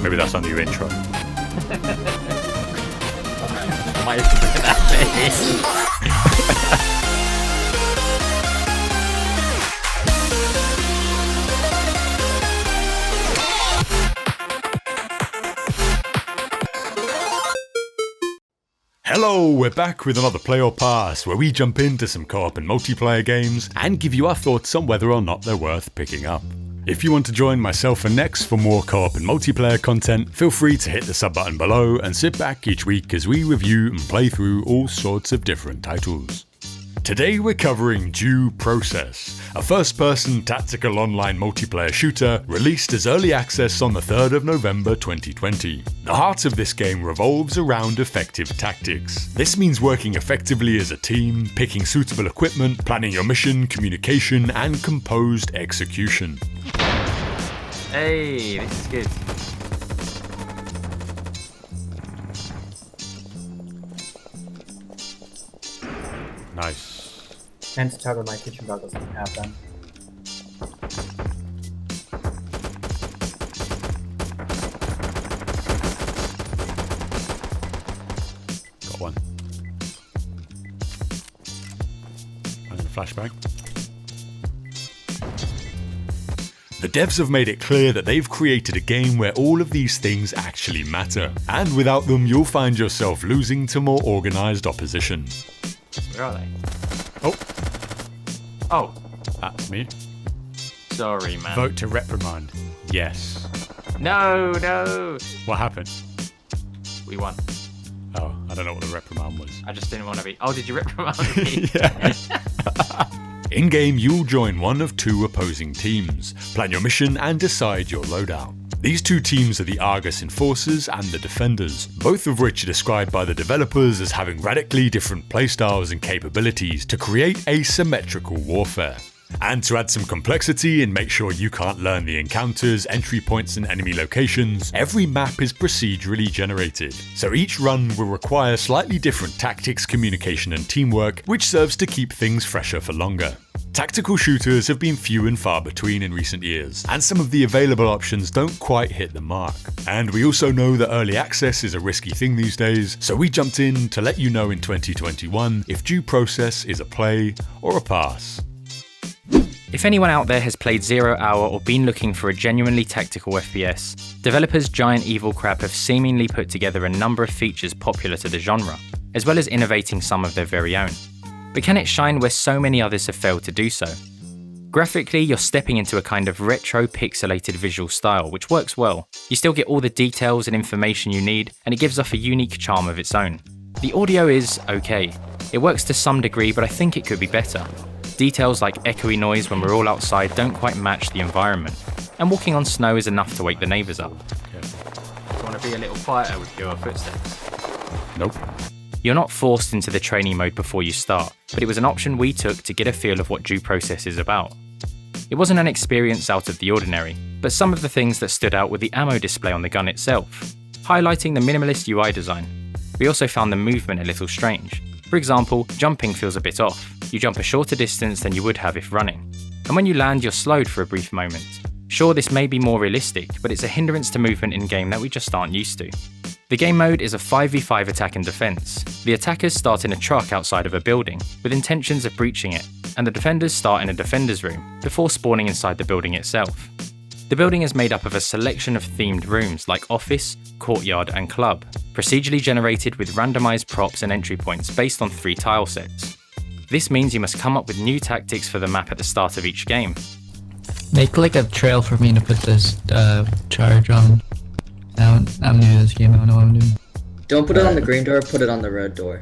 Maybe that's on your intro. Might have to put that Hello, we're back with another Play or Pass, where we jump into some co-op and multiplayer games and give you our thoughts on whether or not they're worth picking up. If you want to join myself and Nex for more co-op and multiplayer content, feel free to hit the sub button below and sit back each week as we review and play through all sorts of different titles. Today we're covering Due Process, a first-person tactical online multiplayer shooter released as early access on the 3rd of November 2020. The heart of this game revolves around effective tactics. This means working effectively as a team, picking suitable equipment, planning your mission, communication, and composed execution. Hey, this is good. Nice. And to tell my kitchen dog doesn't have them. Got one. And a flashbang. The devs have made it clear that they've created a game where all of these things actually matter, and without them you'll find yourself losing to more organised opposition. Where are they? Oh, that's me. Sorry, man. Vote to reprimand. Yes. No. What happened? We won. Oh, I don't know what the reprimand was. I just didn't want to be. Oh, did you reprimand me? Yeah. In-game, you'll join one of two opposing teams, plan your mission, and decide your loadout. These two teams are the Argus Enforcers and the Defenders, both of which are described by the developers as having radically different playstyles and capabilities to create asymmetrical warfare. And to add some complexity and make sure you can't learn the encounters, entry points, and enemy locations, every map is procedurally generated, so each run will require slightly different tactics, communication, and teamwork, which serves to keep things fresher for longer. Tactical shooters have been few and far between in recent years, and some of the available options don't quite hit the mark. And we also know that early access is a risky thing these days, so we jumped in to let you know in 2021 if Due Process is a play or a pass. If anyone out there has played 0 Hour or been looking for a genuinely tactical FPS, developers Giant Evil Crab have seemingly put together a number of features popular to the genre, as well as innovating some of their very own. But can it shine where so many others have failed to do so? Graphically, you're stepping into a kind of retro pixelated visual style, which works well. You still get all the details and information you need, and it gives off a unique charm of its own. The audio is okay. It works to some degree, but I think it could be better. Details like echoey noise when we're all outside don't quite match the environment, and walking on snow is enough to wake the neighbours up. You want to be a little quieter with your footsteps? Nope. You're not forced into the training mode before you start, but it was an option we took to get a feel of what Due Process is about. It wasn't an experience out of the ordinary, but some of the things that stood out were the ammo display on the gun itself, highlighting the minimalist UI design. We also found the movement a little strange. For example, jumping feels a bit off. You jump a shorter distance than you would have if running. And when you land, you're slowed for a brief moment. Sure, this may be more realistic, but it's a hindrance to movement in-game that we just aren't used to. The game mode is a 5v5 attack and defense. The attackers start in a truck outside of a building, with intentions of breaching it, and the defenders start in a defender's room, before spawning inside the building itself. The building is made up of a selection of themed rooms like office, courtyard, and club, procedurally generated with randomized props and entry points based on 3 tile sets. This means you must come up with new tactics for the map at the start of each game. Make like a trail for me to put this charge on. I'm new to this game, I don't know what I'm doing. Don't put it on the green door, put it on the red door.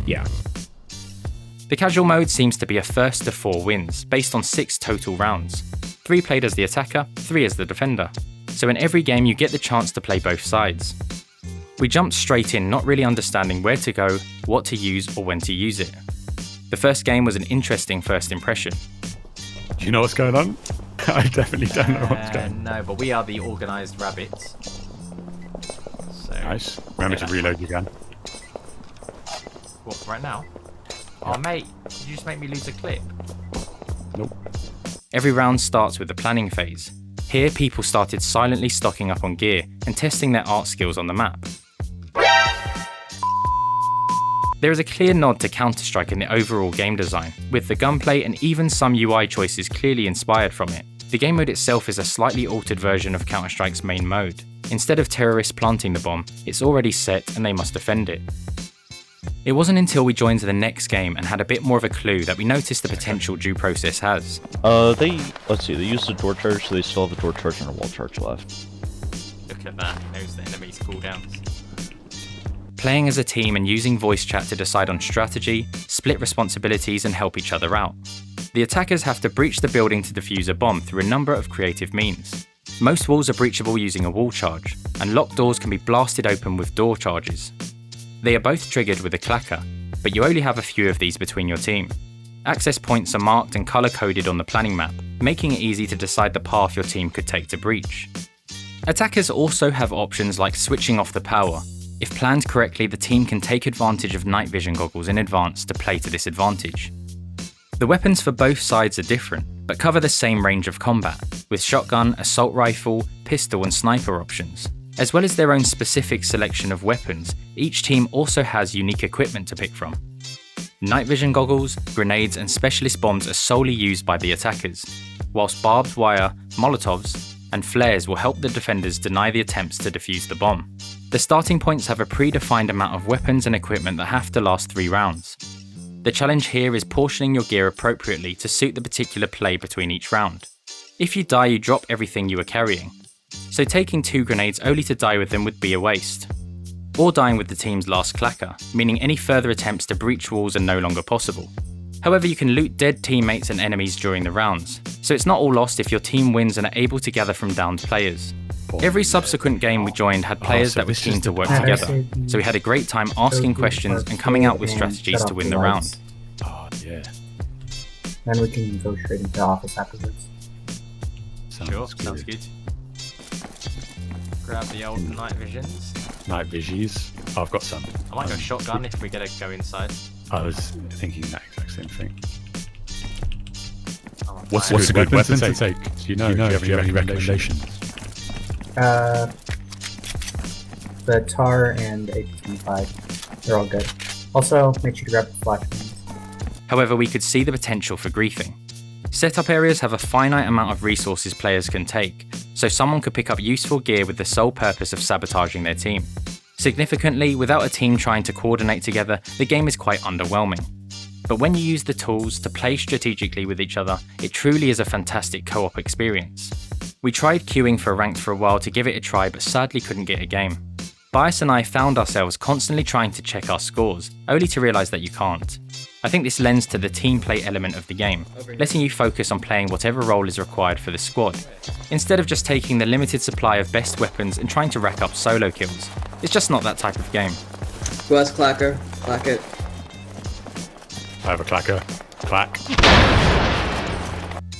Yeah. The casual mode seems to be a first to 4 wins, based on 6 total rounds. 3 played as the attacker, 3 as the defender. So in every game you get the chance to play both sides. We jumped straight in, not really understanding where to go, what to use, or when to use it. The first game was an interesting first impression. Do you know what's going on? I definitely don't know what's going on. No, but we are the organised rabbits. So, Nice. Remember to reload your gun. What, right now? Oh mate, did you just make me lose a clip? Nope. Every round starts with the planning phase. Here people started silently stocking up on gear and testing their art skills on the map. There is a clear nod to Counter-Strike in the overall game design, with the gunplay and even some UI choices clearly inspired from it. The game mode itself is a slightly altered version of Counter-Strike's main mode. Instead of terrorists planting the bomb, it's already set and they must defend it. It wasn't until we joined the next game and had a bit more of a clue that we noticed the potential due process has. They used the door charge, so they still have the door charge and a wall charge left. Look at that, he knows the enemy's cooldowns. Playing as a team and using voice chat to decide on strategy, split responsibilities and help each other out. The attackers have to breach the building to defuse a bomb through a number of creative means. Most walls are breachable using a wall charge, and locked doors can be blasted open with door charges. They are both triggered with a clacker, but you only have a few of these between your team. Access points are marked and colour-coded on the planning map, making it easy to decide the path your team could take to breach. Attackers also have options like switching off the power. If planned correctly, the team can take advantage of night vision goggles in advance to play to this advantage. The weapons for both sides are different, but cover the same range of combat, with shotgun, assault rifle, pistol and sniper options. As well as their own specific selection of weapons, each team also has unique equipment to pick from. Night vision goggles, grenades and specialist bombs are solely used by the attackers, whilst barbed wire, molotovs and flares will help the defenders deny the attempts to defuse the bomb. The starting points have a predefined amount of weapons and equipment that have to last 3 rounds. The challenge here is portioning your gear appropriately to suit the particular play between each round. If you die, you drop everything you are carrying, so taking 2 grenades only to die with them would be a waste. Or dying with the team's last clacker, meaning any further attempts to breach walls are no longer possible. However, you can loot dead teammates and enemies during the rounds, so it's not all lost if your team wins and are able to gather from downed players. Every subsequent game we joined had players that were keen to work together, so we had a great time asking questions and coming out with strategies to win the round. Oh, yeah. Then we can go straight into the office afterwards. Sounds good. Grab the old night visions. Night visions. Oh, I've got some. I might go shotgun if we gotta go inside. I was thinking that exact same thing. What's a good weapon to take? Do you know? Do you have any recommendations? The TAR and AP-25, they're all good. Also, make sure to grab the flashbangs. However, we could see the potential for griefing. Setup areas have a finite amount of resources players can take, so someone could pick up useful gear with the sole purpose of sabotaging their team. Significantly, without a team trying to coordinate together, the game is quite underwhelming. But when you use the tools to play strategically with each other, it truly is a fantastic co-op experience. We tried queuing for ranked for a while to give it a try, but sadly couldn't get a game. Bias and I found ourselves constantly trying to check our scores, only to realise that you can't. I think this lends to the team play element of the game, letting you focus on playing whatever role is required for the squad, instead of just taking the limited supply of best weapons and trying to rack up solo kills. It's just not that type of game. Who has clacker? Clack it. I have a clacker. Clack.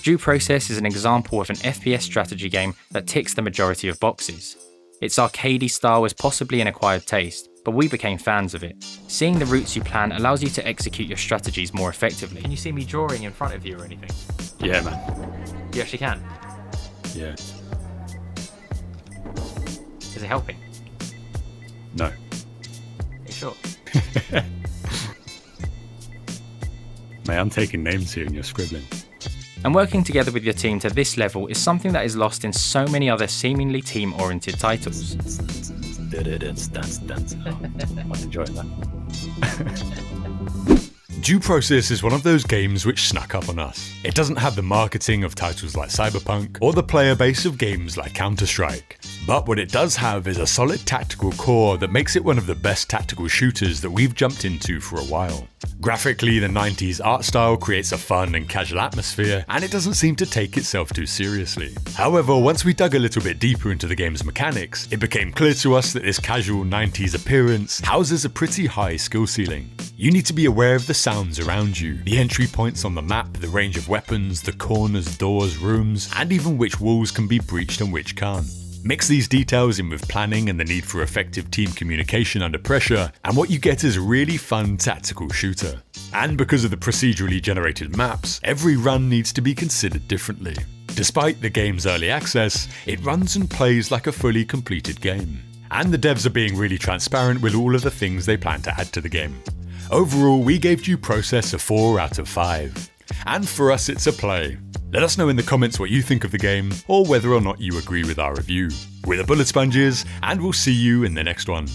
Due Process is an example of an FPS strategy game that ticks the majority of boxes. Its arcadey style was possibly an acquired taste, but we became fans of it. Seeing the routes you plan allows you to execute your strategies more effectively. Can you see me drawing in front of you or anything? Yeah, man. You actually can? Yeah. Is it helping? No. Are you sure? Mate, I'm taking names here and you're scribbling. And working together with your team to this level is something that is lost in so many other seemingly team-oriented titles. I'm enjoying that. Due Process is one of those games which snuck up on us. It doesn't have the marketing of titles like Cyberpunk or the player base of games like Counter-Strike. But what it does have is a solid tactical core that makes it one of the best tactical shooters that we've jumped into for a while. Graphically, the 90s art style creates a fun and casual atmosphere, and it doesn't seem to take itself too seriously. However, once we dug a little bit deeper into the game's mechanics, it became clear to us that this casual 90s appearance houses a pretty high skill ceiling. You need to be aware of the sounds around you, the entry points on the map, the range of weapons, the corners, doors, rooms, and even which walls can be breached and which can't. Mix these details in with planning and the need for effective team communication under pressure, and what you get is a really fun tactical shooter. And because of the procedurally generated maps, every run needs to be considered differently. Despite the game's early access, it runs and plays like a fully completed game. And the devs are being really transparent with all of the things they plan to add to the game. Overall, we gave Due Process a 4 out of 5. And for us, it's a play. Let us know in the comments what you think of the game, or whether or not you agree with our review. We're the Bullet Sponges, and we'll see you in the next one.